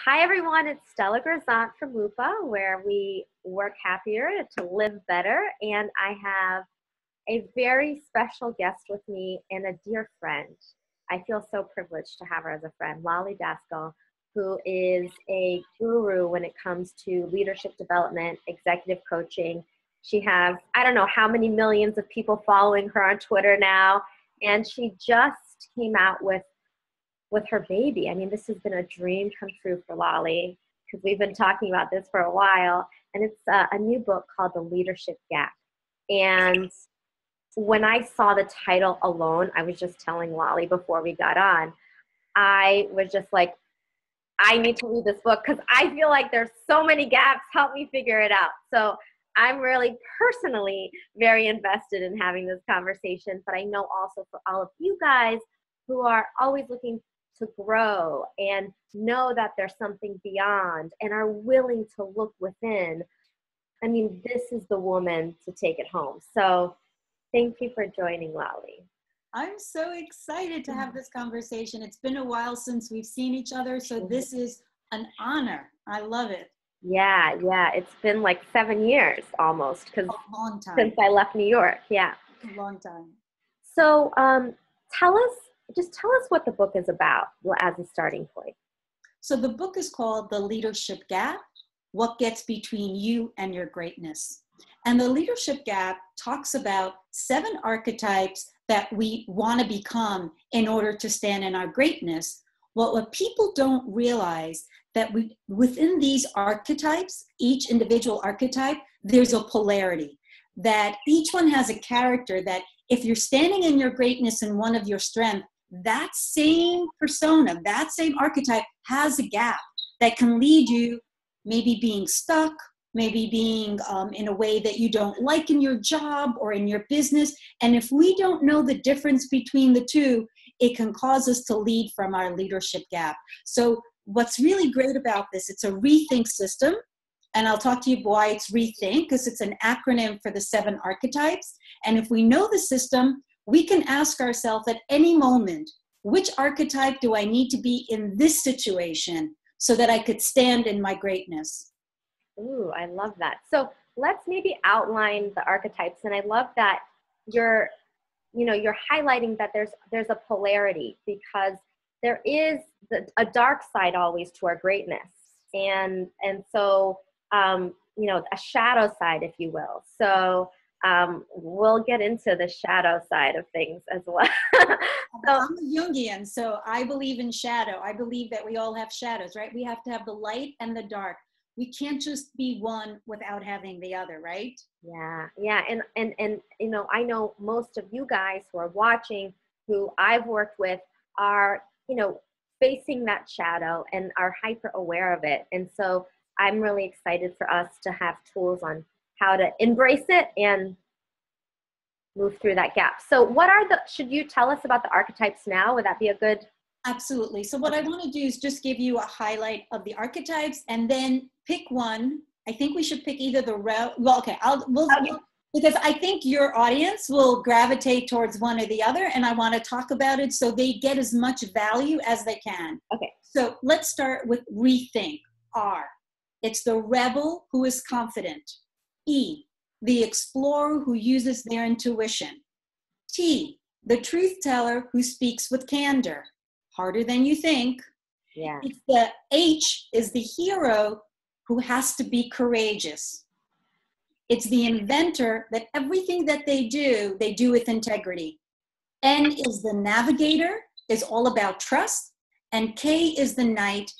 Hi, everyone. It's Stella Grazant from LUPA, where we work happier to live better. And I have a very special guest with me and a dear friend. I feel so privileged to have her as a friend, Lolly Daskal, who is a guru when it comes to leadership development, executive coaching. She has, I don't know how many millions of people following her on Twitter now. And she just came out with her baby. I mean, this has been a dream come true for Lolly because we've been talking about this for a while. And it's a new book called The Leadership Gap. And when I saw the title alone, I was just telling Lolly before we got on, I was just like, I need to read this book because I feel like there's so many gaps. Help me figure it out. So I'm really personally very invested in having this conversation, but I know also for all of you guys who are always looking to grow and know that there's something beyond and are willing to look within. I mean, this is the woman to take it home. So thank you for joining, Lolly. I'm so excited to have this conversation. It's been a while since we've seen each other, so this is an honor. I love it. Yeah. It's been like 7 years almost because A long time. since I left New York. Yeah. A long time. So tell us what the book is about as a starting point. So the book is called The Leadership Gap: What Gets Between You and Your Greatness. And the Leadership Gap talks about 7 archetypes that we want to become in order to stand in our greatness. What people don't realize that within these archetypes, each individual archetype, there's a polarity, that each one has a character that if you're standing in your greatness and one of your strength, that same persona, that same archetype has a gap that can lead you maybe being stuck, maybe being in a way that you don't like in your job or in your business. And if we don't know the difference between the two, it can cause us to lead from our leadership gap. So what's really great about this, it's a rethink system. And I'll talk to you why it's rethink, because it's an acronym for the 7 archetypes. And if we know the system, we can ask ourselves at any moment, which archetype do I need to be in this situation so that I could stand in my greatness? Ooh, I love that. So let's maybe outline the archetypes. And I love that you're highlighting that there's a polarity, because there is a dark side always to our greatness. And so, a shadow side, if you will. So we'll get into the shadow side of things as well. I'm a Jungian, so I believe in shadow. I believe that we all have shadows, right? We have to have the light and the dark. We can't just be one without having the other, right? Yeah. And I know most of you guys who are watching, who I've worked with, are, facing that shadow and are hyper aware of it. And so I'm really excited for us to have tools on how to embrace it and move through that gap. So should you tell us about the archetypes now? Would that be a good? Absolutely. So what I want to do is just give you a highlight of the archetypes and then pick one. I think we should pick either because I think your audience will gravitate towards one or the other, and I want to talk about it so they get as much value as they can. Okay. So let's start with rethink. R. It's the rebel who is confident. E. The explorer who uses their intuition. T. The truth teller who speaks with candor. Harder than you think. Yeah. It's the H is the hero who has to be courageous. It's the inventor that everything that they do with integrity. N is the navigator, is all about trust. And K is the knight.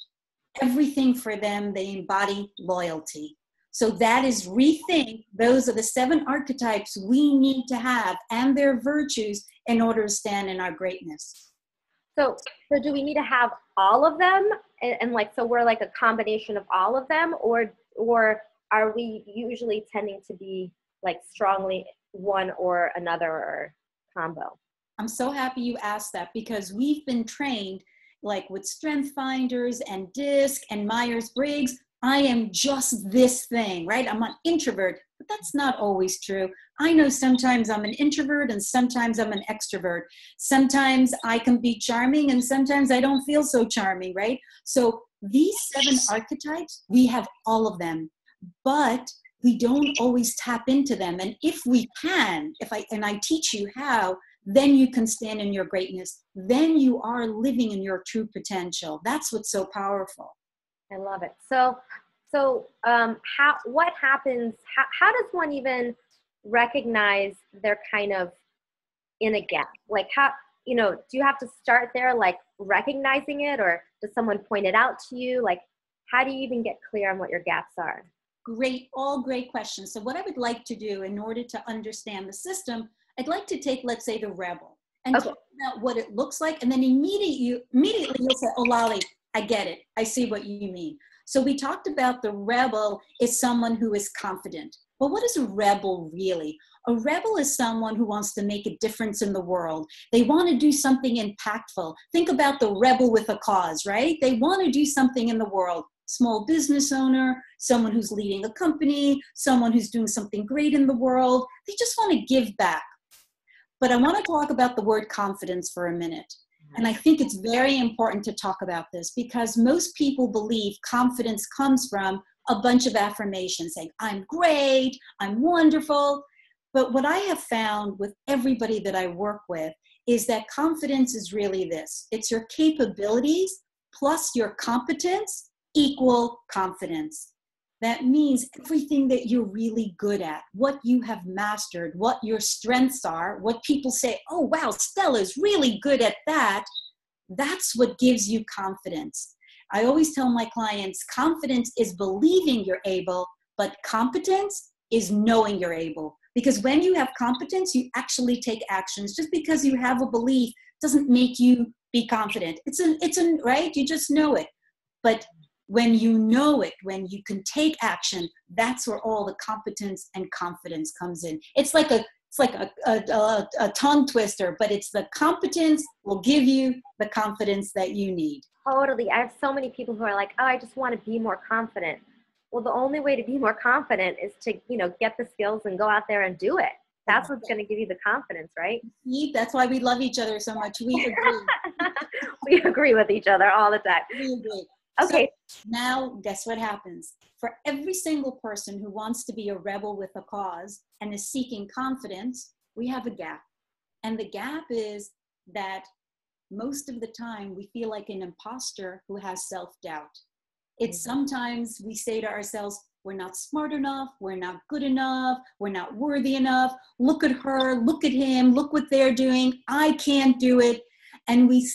Everything for them, they embody loyalty. So that is rethink. Those are the 7 archetypes we need to have and their virtues in order to stand in our greatness. So do we need to have all of them? And so we're like a combination of all of them, or are we usually tending to be like strongly one or another, or combo? I'm so happy you asked that, because we've been trained like with Strength Finders and DISC and Myers-Briggs. I am just this thing, right? I'm an introvert, but that's not always true. I know sometimes I'm an introvert and sometimes I'm an extrovert. Sometimes I can be charming and sometimes I don't feel so charming, right? So these 7 archetypes, we have all of them, but we don't always tap into them. And if we can, I teach you how, then you can stand in your greatness. Then you are living in your true potential. That's what's so powerful. I love it. What happens? How does one even recognize they're kind of in a gap? Like do you have to start there, like recognizing it, or does someone point it out to you? Like, how do you even get clear on what your gaps are? All great questions. So what I would like to do in order to understand the system, I'd like to take, let's say, the rebel and talk about what it looks like. And then immediately you'll say, oh, Lolly, I get it. I see what you mean. So we talked about the rebel is someone who is confident. But what is a rebel really? A rebel is someone who wants to make a difference in the world. They want to do something impactful. Think about the rebel with a cause, right? They want to do something in the world. Small business owner, someone who's leading a company, someone who's doing something great in the world. They just want to give back. But I want to talk about the word confidence for a minute. And I think it's very important to talk about this because most people believe confidence comes from a bunch of affirmations saying, I'm great, I'm wonderful. But what I have found with everybody that I work with is that confidence is really this. It's your capabilities plus your competence equal confidence. That means everything that you're really good at, what you have mastered, what your strengths are, what people say, oh, wow, Stella's really good at that. That's what gives you confidence. I always tell my clients, confidence is believing you're able, but competence is knowing you're able. Because when you have competence, you actually take actions. Just because you have a belief doesn't make you be confident. Right? You just know it. But when you know it, when you can take action, that's where all the competence and confidence comes in. It's like a tongue twister, but it's the competence will give you the confidence that you need. Totally. I have so many people who are like, oh, I just want to be more confident. Well, the only way to be more confident is to, get the skills and go out there and do it. That's what's going to give you the confidence, right? That's why we love each other so much. We agree. We agree with each other all the time. We agree. Okay. So now guess what happens? For every single person who wants to be a rebel with a cause and is seeking confidence, we have a gap. And the gap is that most of the time we feel like an imposter who has self-doubt. It's sometimes we say to ourselves, we're not smart enough, we're not good enough, we're not worthy enough. Look at her, look at him, look what they're doing. I can't do it. And we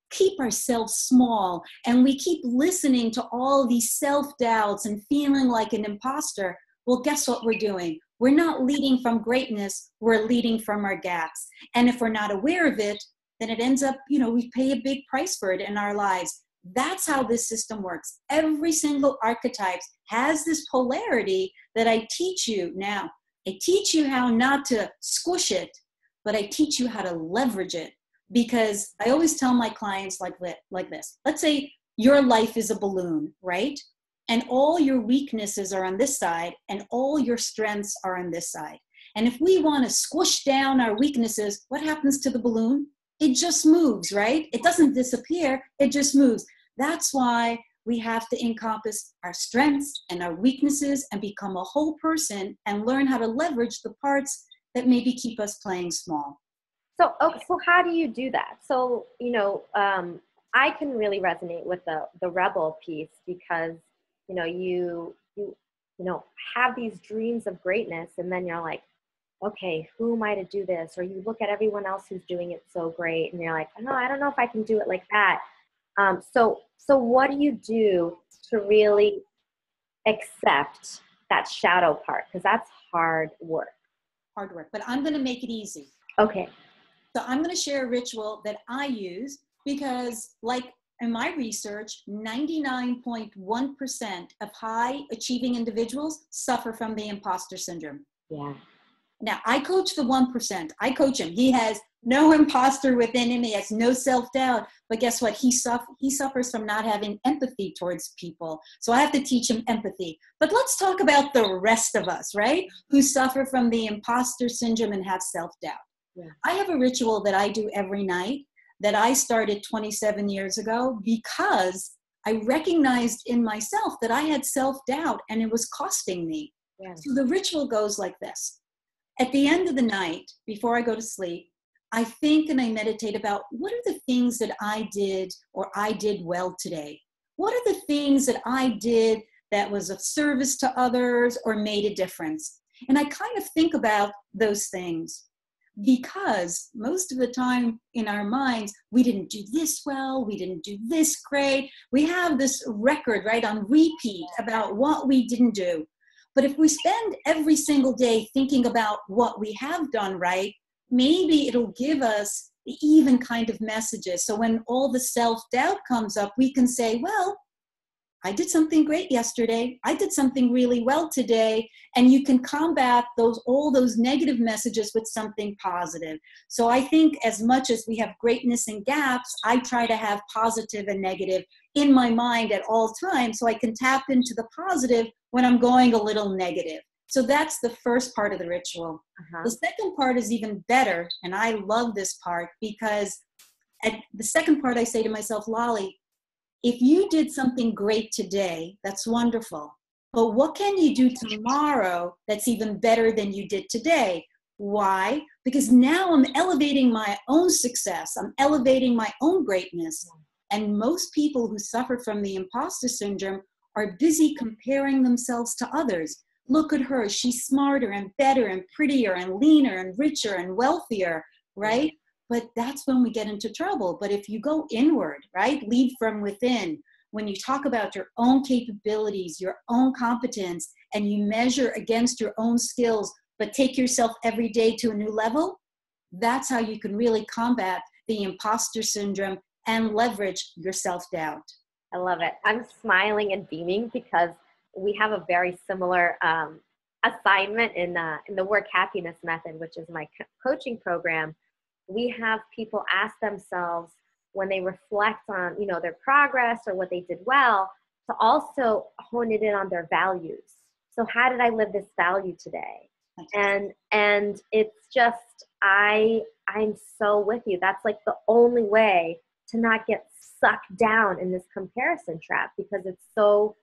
keep ourselves small and we keep listening to all these self-doubts and feeling like an imposter. Well, guess what we're doing? We're not leading from greatness, we're leading from our gaps. And if we're not aware of it, then it ends up, we pay a big price for it in our lives. That's how this system works. Every single archetype has this polarity that I teach you now. I teach you how not to squish it, but I teach you how to leverage it. Because I always tell my clients like this. Let's say your life is a balloon, right? And all your weaknesses are on this side and all your strengths are on this side. And if we want to squish down our weaknesses, what happens to the balloon? It just moves, right? It doesn't disappear, it just moves. That's why we have to encompass our strengths and our weaknesses and become a whole person and learn how to leverage the parts that maybe keep us playing small. So how do you do that? So, I can really resonate with the rebel piece because, you have these dreams of greatness and then you're like, okay, who am I to do this? Or you look at everyone else who's doing it so great and you're like, no, I don't know if I can do it like that. So what do you do to really accept that shadow part? Because that's hard work. Hard work, but I'm going to make it easy. Okay. So I'm going to share a ritual that I use because, like in my research, 99.1% of high achieving individuals suffer from the imposter syndrome. Yeah. Now, I coach the 1%. I coach him. He has no imposter within him. He has no self-doubt. But guess what? He suffers from not having empathy towards people. So I have to teach him empathy. But let's talk about the rest of us, right? Who suffer from the imposter syndrome and have self-doubt. Yeah. I have a ritual that I do every night that I started 27 years ago because I recognized in myself that I had self-doubt and it was costing me. Yeah. So the ritual goes like this. At the end of the night, before I go to sleep, I think and I meditate about what are the things that I did or I did well today? What are the things that I did that was of service to others or made a difference? And I kind of think about those things because most of the time in our minds, we didn't do this well, we didn't do this great. We have this record, right, on repeat about what we didn't do. But if we spend every single day thinking about what we have done right, maybe it'll give us the even kind of messages. So when all the self-doubt comes up, we can say, well, I did something great yesterday. I did something really well today. And you can combat all those negative messages with something positive. So I think as much as we have greatness and gaps, I try to have positive and negative in my mind at all times so I can tap into the positive when I'm going a little negative. So that's the first part of the ritual. The second part is even better. And I love this part because at the second part, I say to myself, Lolly, if you did something great today, that's wonderful. But what can you do tomorrow that's even better than you did today? Why? Because now I'm elevating my own success. I'm elevating my own greatness. And most people who suffer from the imposter syndrome are busy comparing themselves to others. Look at her. She's smarter and better and prettier and leaner and richer and wealthier, right? But that's when we get into trouble. But if you go inward, right, lead from within, when you talk about your own capabilities, your own competence, and you measure against your own skills, but take yourself every day to a new level, that's how you can really combat the imposter syndrome and leverage your self-doubt. I love it. I'm smiling and beaming because we have a very similar assignment in the Work Happiness Method, which is my coaching program. We have people ask themselves when they reflect on, their progress or what they did well, to also hone it in on their values. So how did I live this value today? And it's just, I'm so with you. That's like the only way to not get sucked down in this comparison trap because it's so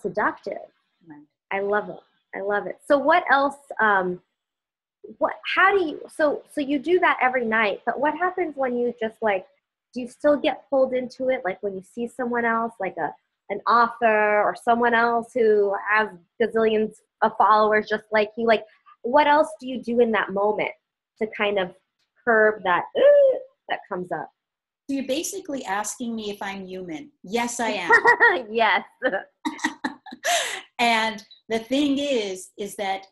seductive. Right. I love it. I love it. So what else, how do you, so you do that every night, but what happens when you just do you still get pulled into it? Like when you see someone else, like an author or someone else who has gazillions of followers just like you, what else do you do in that moment to kind of curb that comes up? So you're basically asking me if I'm human. Yes, I am. Yes. And the thing is that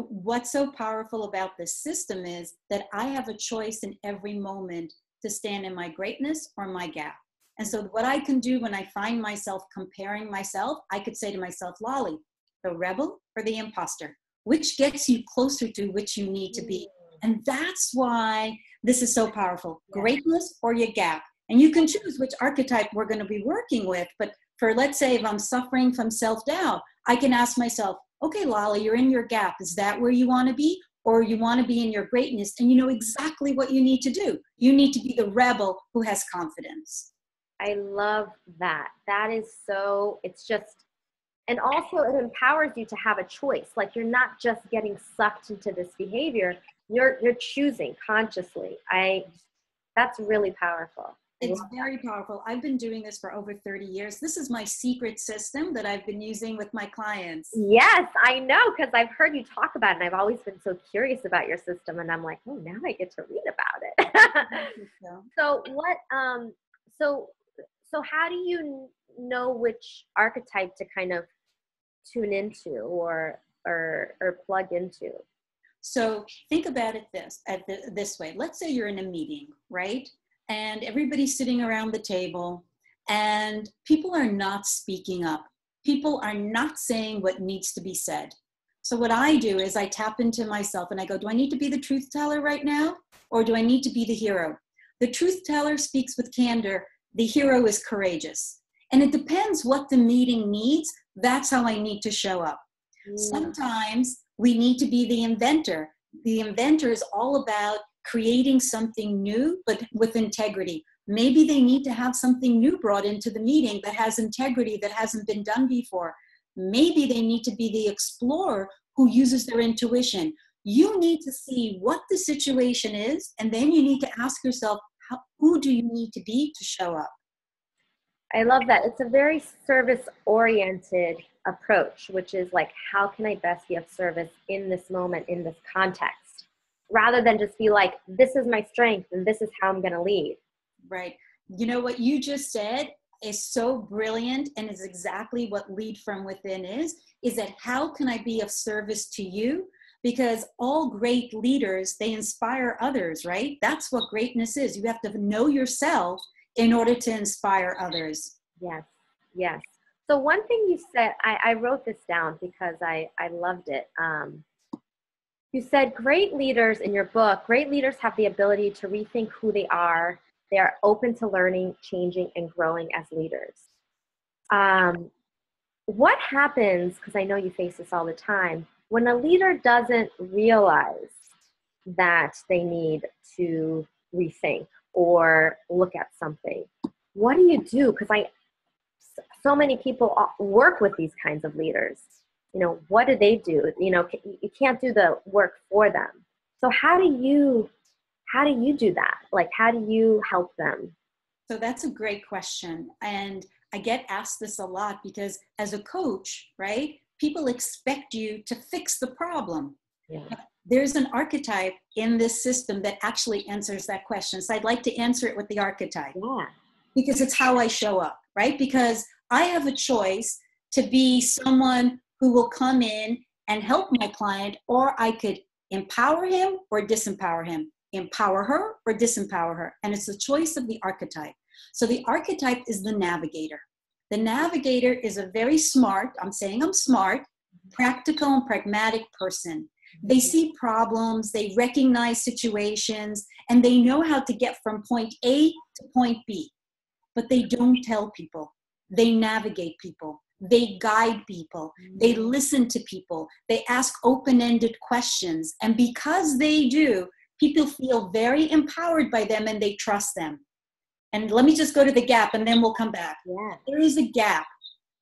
what's so powerful about this system is that I have a choice in every moment to stand in my greatness or my gap. And so what I can do when I find myself comparing myself, I could say to myself, Lolly, the rebel or the imposter, which gets you closer to which you need to be. And that's why this is so powerful. Greatness or your gap. And you can choose which archetype we're going to be working with. But for, let's say, if I'm suffering from self-doubt, I can ask myself, okay, Lolly, you're in your gap. Is that where you want to be? Or you want to be in your greatness? And you know exactly what you need to do. You need to be the rebel who has confidence. I love that. That is so, it's just, and also it empowers you to have a choice. Like you're not just getting sucked into this behavior. You're choosing consciously. That's really powerful. It's very powerful. I've been doing this for over 30 years. This is my secret system that I've been using with my clients. Yes, I know, because I've heard you talk about it, and I've always been so curious about your system, and I'm like, oh, now I get to read about it. So what? So how do you know which archetype to kind of tune into or plug into? So think about it this way. Let's say you're in a meeting, right? And everybody's sitting around the table and people are not speaking up. People are not saying what needs to be said. So what I do is I tap into myself and I go, do I need to be the truth teller right now? Or do I need to be the hero? The truth teller speaks with candor. The hero is courageous. And it depends what the meeting needs. That's how I need to show up. Sometimes we need to be the inventor. The inventor is all about creating something new, but with integrity. Maybe they need to have something new brought into the meeting that has integrity, that hasn't been done before. Maybe they need to be the explorer who uses their intuition. You need to see what the situation is, and then you need to ask yourself, who do you need to be to show up? I love that. It's a very service-oriented approach, which is like, how can I best be of service in this moment, in this context, rather than just be like, this is my strength and this is how I'm going to lead. Right. You know, what you just said is so brilliant, and is exactly what Lead From Within is that how can I be of service to you? Because all great leaders, they inspire others, right? That's what greatness is. You have to know yourself in order to inspire others. Yes, yes. So one thing you said, I wrote this down because I loved it. You said great leaders in your book, great leaders have the ability to rethink who they are. They are open to learning, changing, and growing as leaders. What happens, because I know you face this all the time, when a leader doesn't realize that they need to rethink or look at something? What do you do? Because so many people work with these kinds of leaders. You know, what do they do? You know, you can't do the work for them. So how do you do that? Like, how do you help them? So that's a great question. And I get asked this a lot because as a coach, right, people expect you to fix the problem. Yeah. There's an archetype in this system that actually answers that question. So I'd like to answer it with the archetype. Yeah. Because it's how I show up, right? Because I have a choice to be someone who will come in and help my client, or I could empower him or disempower him, empower her or disempower her. And it's the choice of the archetype. So the archetype is the navigator. The navigator is a very smart, I'm saying I'm smart, practical and pragmatic person. They see problems, they recognize situations, and they know how to get from point A to point B. But they don't tell people. They navigate people. They guide people. They listen to people. They ask open-ended questions. And because they do, people feel very empowered by them and they trust them. And let me just go to the gap and then we'll come back. Yeah. There is a gap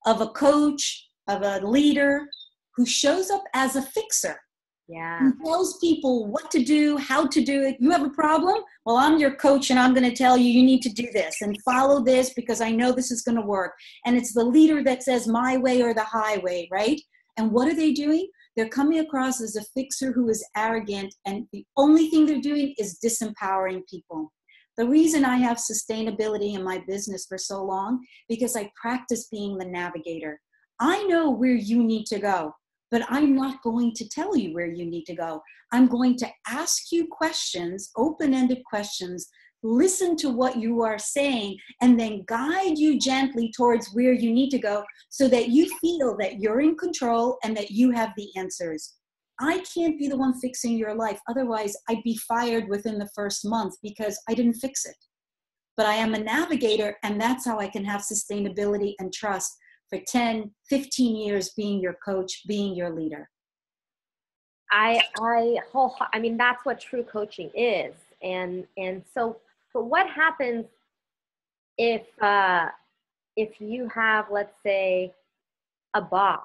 of a coach, of a leader who shows up as a fixer. Yeah. Who tells people what to do, how to do it. You have a problem? Well, I'm your coach and I'm going to tell you, you need to do this and follow this because I know this is going to work. And it's the leader that says my way or the highway, right? And what are they doing? They're coming across as a fixer who is arrogant, and the only thing they're doing is disempowering people. The reason I have sustainability in my business for so long, because I practice being the navigator. I know where you need to go. But I'm not going to tell you where you need to go. I'm going to ask you questions, open-ended questions, listen to what you are saying, and then guide you gently towards where you need to go so that you feel that you're in control and that you have the answers. I can't be the one fixing your life. Otherwise, I'd be fired within the first month because I didn't fix it. But I am a navigator, and that's how I can have sustainability and trust for 10, 15 years being your coach, being your leader. I mean, that's what true coaching is. And so, but what happens if you have, let's say, a boss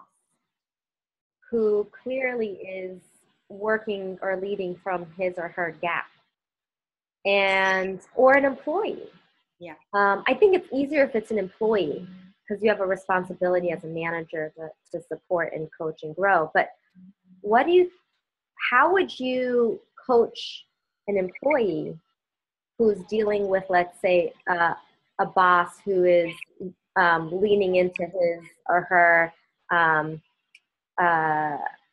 who clearly is working or leading from his or her gap, or an employee? Yeah. I think it's easier if it's an employee, because you have a responsibility as a manager to support and coach and grow. But how would you coach an employee who's dealing with, let's say, a boss who is leaning into his or her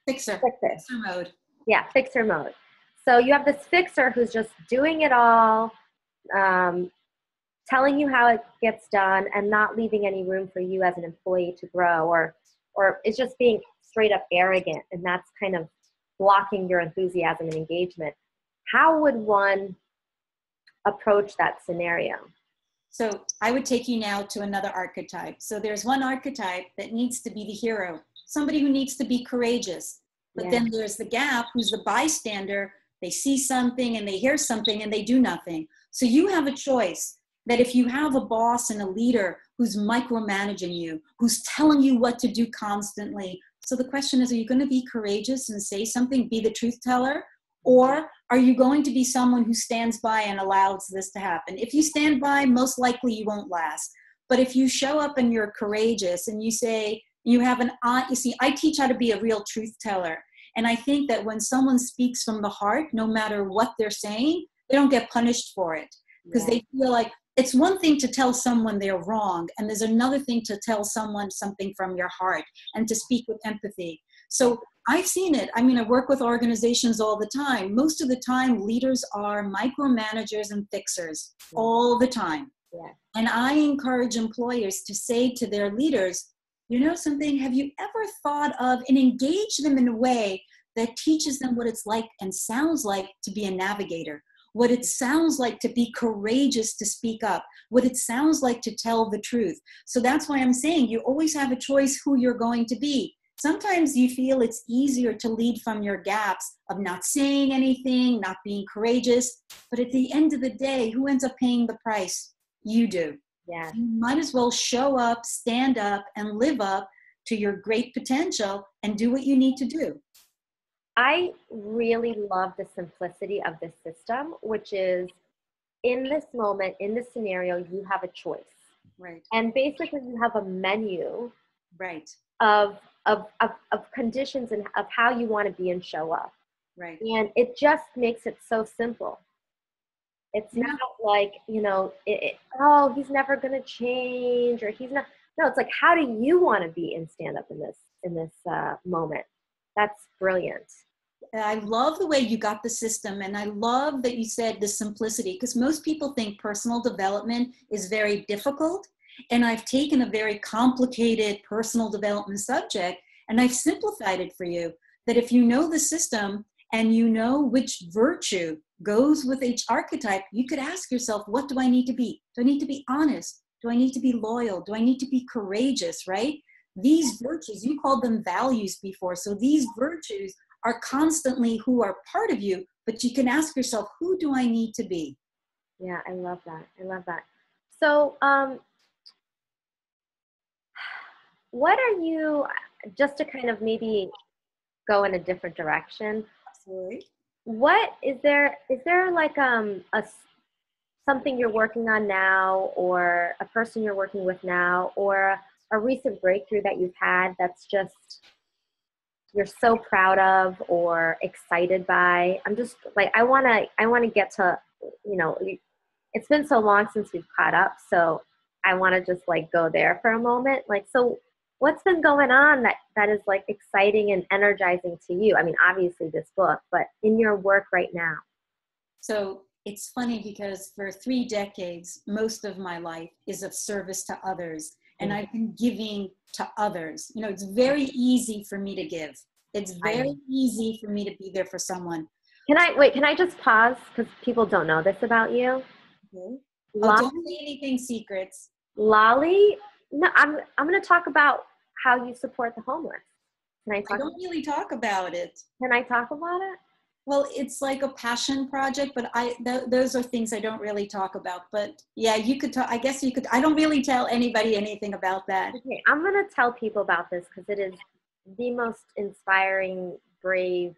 Fixer mode. Yeah, fixer mode. So you have this fixer who's just doing it all, telling you how it gets done and not leaving any room for you as an employee to grow, or it's just being straight up arrogant and that's kind of blocking your enthusiasm and engagement. How would one approach that scenario? So I would take you now to another archetype. So there's one archetype that needs to be the hero, somebody who needs to be courageous. But then there's the gap, who's the bystander. They see something and they hear something and they do nothing. So you have a choice that if you have a boss and a leader who's micromanaging you, who's telling you what to do constantly. So the question is, are you going to be courageous and say something, be the truth teller? Or are you going to be someone who stands by and allows this to happen? If you stand by, most likely you won't last. But if you show up and you're courageous and you say, you have an eye, you see, I teach how to be a real truth teller. And I think that when someone speaks from the heart, no matter what they're saying, they don't get punished for it. Because they feel like it's one thing to tell someone they're wrong, and there's another thing to tell someone something from your heart and to speak with empathy. So I've seen it. I mean, I work with organizations all the time. Most of the time, leaders are micromanagers and fixers all the time. Yeah. And I encourage employers to say to their leaders, you know something, have you ever thought of and engage them in a way that teaches them what it's like and sounds like to be a navigator, what it sounds like to be courageous to speak up, what it sounds like to tell the truth. So that's why I'm saying you always have a choice who you're going to be. Sometimes you feel it's easier to lead from your gaps of not saying anything, not being courageous. But at the end of the day, who ends up paying the price? You do. Yeah. You might as well show up, stand up, and live up to your great potential and do what you need to do. I really love the simplicity of this system, which is in this moment, in this scenario, you have a choice. Right. And basically you have a menu Right. of conditions and of how you want to be and show up. Right. And it just makes it so simple. It's not like, you know, oh, he's never going to change, or he's not. No, it's like, how do you want to be and stand up in this moment? That's brilliant. I love the way you got the system, and I love that you said the simplicity, because most people think personal development is very difficult. And I've taken a very complicated personal development subject and I've simplified it for you, that if you know the system and you know which virtue goes with each archetype, you could ask yourself, what do I need to be? Do I need to be honest? Do I need to be loyal? Do I need to be courageous, right? These virtues, you called them values before. So these virtues are constantly who are part of you, but you can ask yourself, who do I need to be? Yeah, I love that. I love that. So, what are you, just to kind of maybe go in a different direction, Absolutely. what is there like something you're working on now, or a person you're working with now, or a recent breakthrough that you've had that's just you're so proud of or excited by? I'm just like, I want to get to, you know, it's been so long since we've caught up, so I want to just like go there for a moment. Like, so what's been going on that is like exciting and energizing to you? I mean, obviously this book, but in your work right now. So it's funny because for 3 decades, most of my life is of service to others. And I've been giving to others. You know, it's very easy for me to give. It's very easy for me to be there for someone. Can I just pause? Because people don't know this about you. Okay. Don't say anything secrets. Lolly, no, I'm going to talk about how you support the homeless. I don't really talk about it. Can I talk about it? Well, it's like a passion project, but those are things I don't really talk about. But yeah, you could talk. I guess you could. I don't really tell anybody anything about that. Okay, I'm going to tell people about this because it is the most inspiring, brave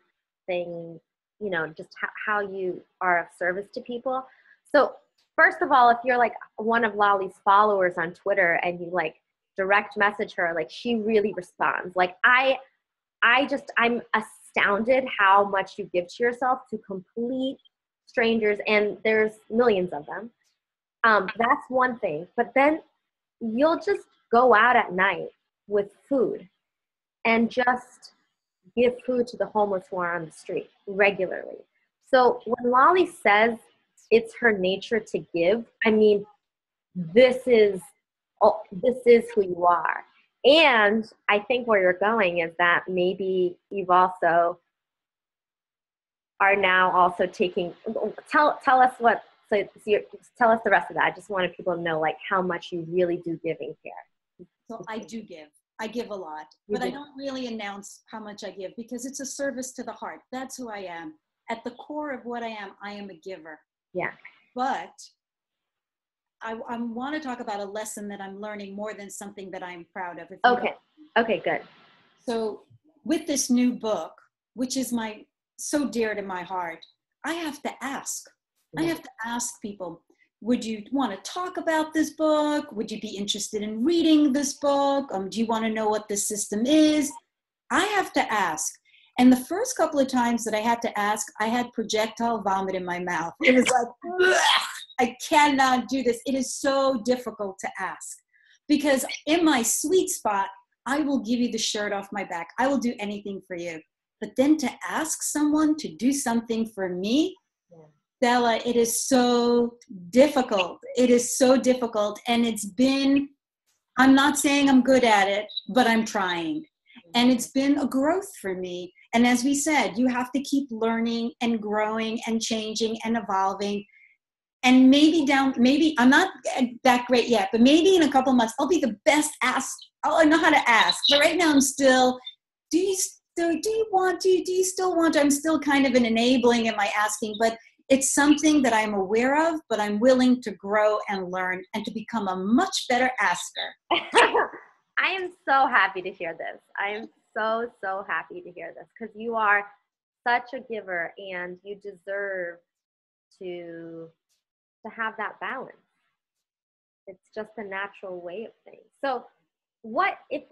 thing, you know, just how you are of service to people. So first of all, if you're like one of Lolly's followers on Twitter and you like direct message her, like she really responds. Like I'm astounded how much you give to yourself to complete strangers, and there's millions of them. That's one thing. But then you'll just go out at night with food and just give food to the homeless who are on the street regularly. So when Lolly says it's her nature to give, I mean, this is who you are. And I think where you're going is that maybe you've also are now also taking, tell us what, tell us the rest of that. I just wanted people to know like how much you really do give and care. So I do give. I give a lot, You but do. I don't really announce how much I give because it's a service to the heart. That's who I am. At the core of what I am a giver. Yeah. But I want to talk about a lesson that I'm learning more than something that I'm proud of. Okay. Okay, good. So with this new book, which is so dear to my heart, I have to ask. I have to ask people, would you want to talk about this book? Would you be interested in reading this book? Do you want to know what the system is? I have to ask. And the first couple of times that I had to ask, I had projectile vomit in my mouth. It was like, I cannot do this. It is so difficult to ask because in my sweet spot, I will give you the shirt off my back. I will do anything for you. But then to ask someone to do something for me, Stella, it is so difficult. It is so difficult. And I'm not saying I'm good at it, but I'm trying. And it's been a growth for me. And as we said, you have to keep learning and growing and changing and evolving. And maybe I'm not that great yet, but maybe in a couple of months, I'll be the best I know how to ask. But right now I'm still, do you still want to? I'm still kind of an enabling in my asking, but it's something that I'm aware of, but I'm willing to grow and learn and to become a much better asker. I am so happy to hear this. I am so, so happy to hear this because you are such a giver and you deserve to have that balance. It's just a natural way of things. So what, if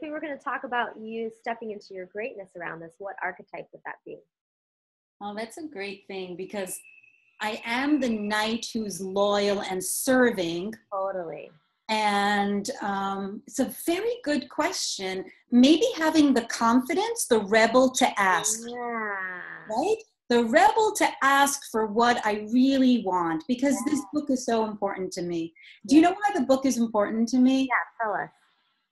we were going to talk about you stepping into your greatness around this, what archetype would that be? Oh, that's a great thing because I am the knight who's loyal and serving. Totally. And it's a very good question. Maybe having the confidence, the rebel to ask. Yeah. Right? The rebel to ask for what I really want because this book is so important to me. Do you know why the book is important to me? Yeah, tell us.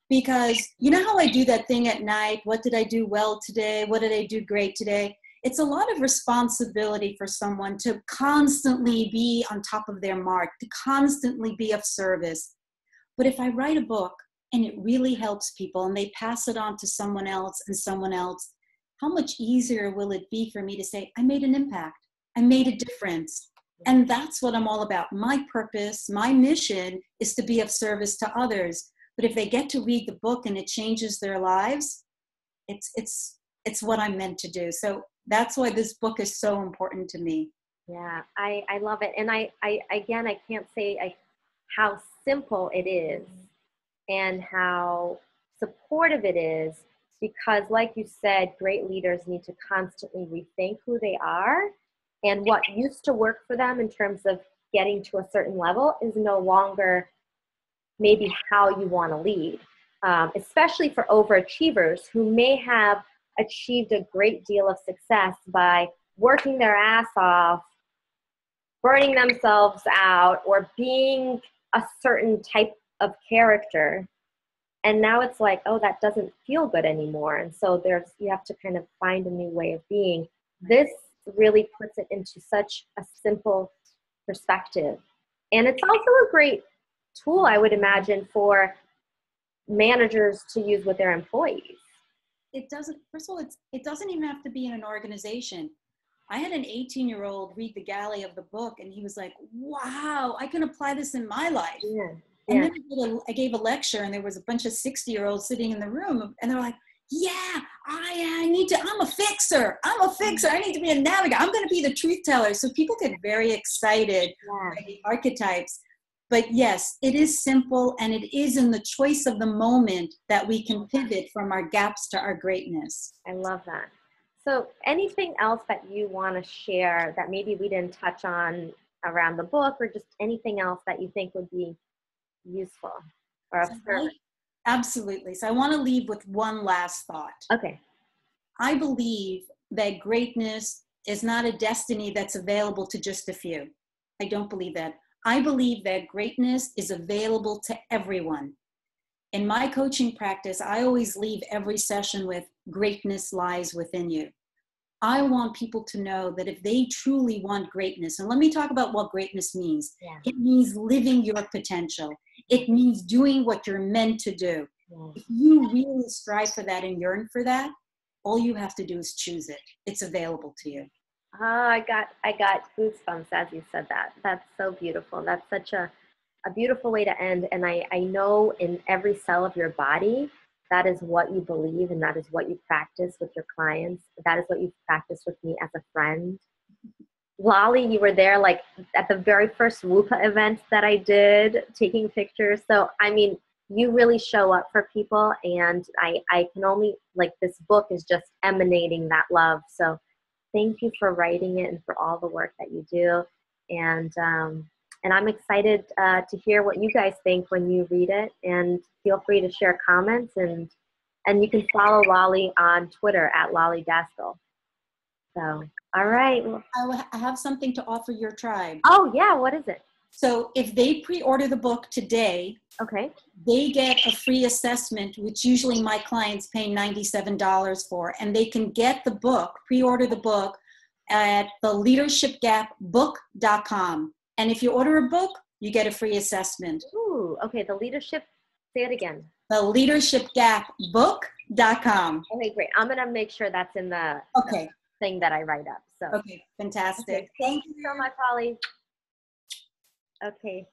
Because you know how I do that thing at night? What did I do well today? What did I do great today? It's a lot of responsibility for someone to constantly be on top of their mark, to constantly be of service. But if I write a book and it really helps people and they pass it on to someone else and someone else, how much easier will it be for me to say, I made an impact, I made a difference. And that's what I'm all about. My purpose, my mission is to be of service to others. But if they get to read the book and it changes their lives, it's what I'm meant to do. So that's why this book is so important to me. Yeah, I love it. And I can't say how simple it is and how supportive it is because like you said, great leaders need to constantly rethink who they are and what used to work for them in terms of getting to a certain level is no longer maybe how you want to lead, especially for overachievers who may have achieved a great deal of success by working their ass off, burning themselves out, or being a certain type of character. And now it's like, oh, that doesn't feel good anymore. And so you have to kind of find a new way of being. This really puts it into such a simple perspective. And it's also a great tool, I would imagine, for managers to use with their employees. First of all, it doesn't even have to be in an organization. I had an 18-year-old read the galley of the book and he was like, wow, I can apply this in my life. Yeah. And then I gave a lecture and there was a bunch of 60-year-olds sitting in the room and they're like, yeah, I'm a fixer. I need to be a navigator. I'm going to be the truth teller. So people get very excited by the archetypes. But yes, it is simple and it is in the choice of the moment that we can pivot from our gaps to our greatness. I love that. So anything else that you want to share that maybe we didn't touch on around the book or just anything else that you think would be useful or of service? Absolutely. So I want to leave with one last thought. Okay. I believe that greatness is not a destiny that's available to just a few. I don't believe that. I believe that greatness is available to everyone. In my coaching practice, I always leave every session with greatness lies within you. I want people to know that if they truly want greatness, and let me talk about what greatness means. Yeah. It means living your potential. It means doing what you're meant to do. Yeah. If you really strive for that and yearn for that, all you have to do is choose it. It's available to you. Oh, I got goosebumps as you said that. That's so beautiful. That's such a beautiful way to end. And I know in every cell of your body, that is what you believe and that is what you practice with your clients. That is what you practice with me as a friend. Lolly, you were there like at the very first WUPA event that I did, taking pictures. So, I mean, you really show up for people, and I can only, like, this book is just emanating that love. So thank you for writing it and for all the work that you do. And I'm excited to hear what you guys think when you read it, and feel free to share comments, and you can follow Lolly on Twitter at Lolly Daskell. So, all right. I have something to offer your tribe. Oh, yeah. What is it? So if they pre-order the book today, Okay. they get a free assessment, which usually my clients pay $97 for, and they can get the book, pre-order the book at theleadershipgapbook.com. And if you order a book, you get a free assessment. Ooh, okay. The leadership, say it again. Theleadershipgapbook.com. Okay, great. I'm going to make sure that's in the thing that I write up. So. Okay, fantastic. Okay, thank you so much, Holly. Okay.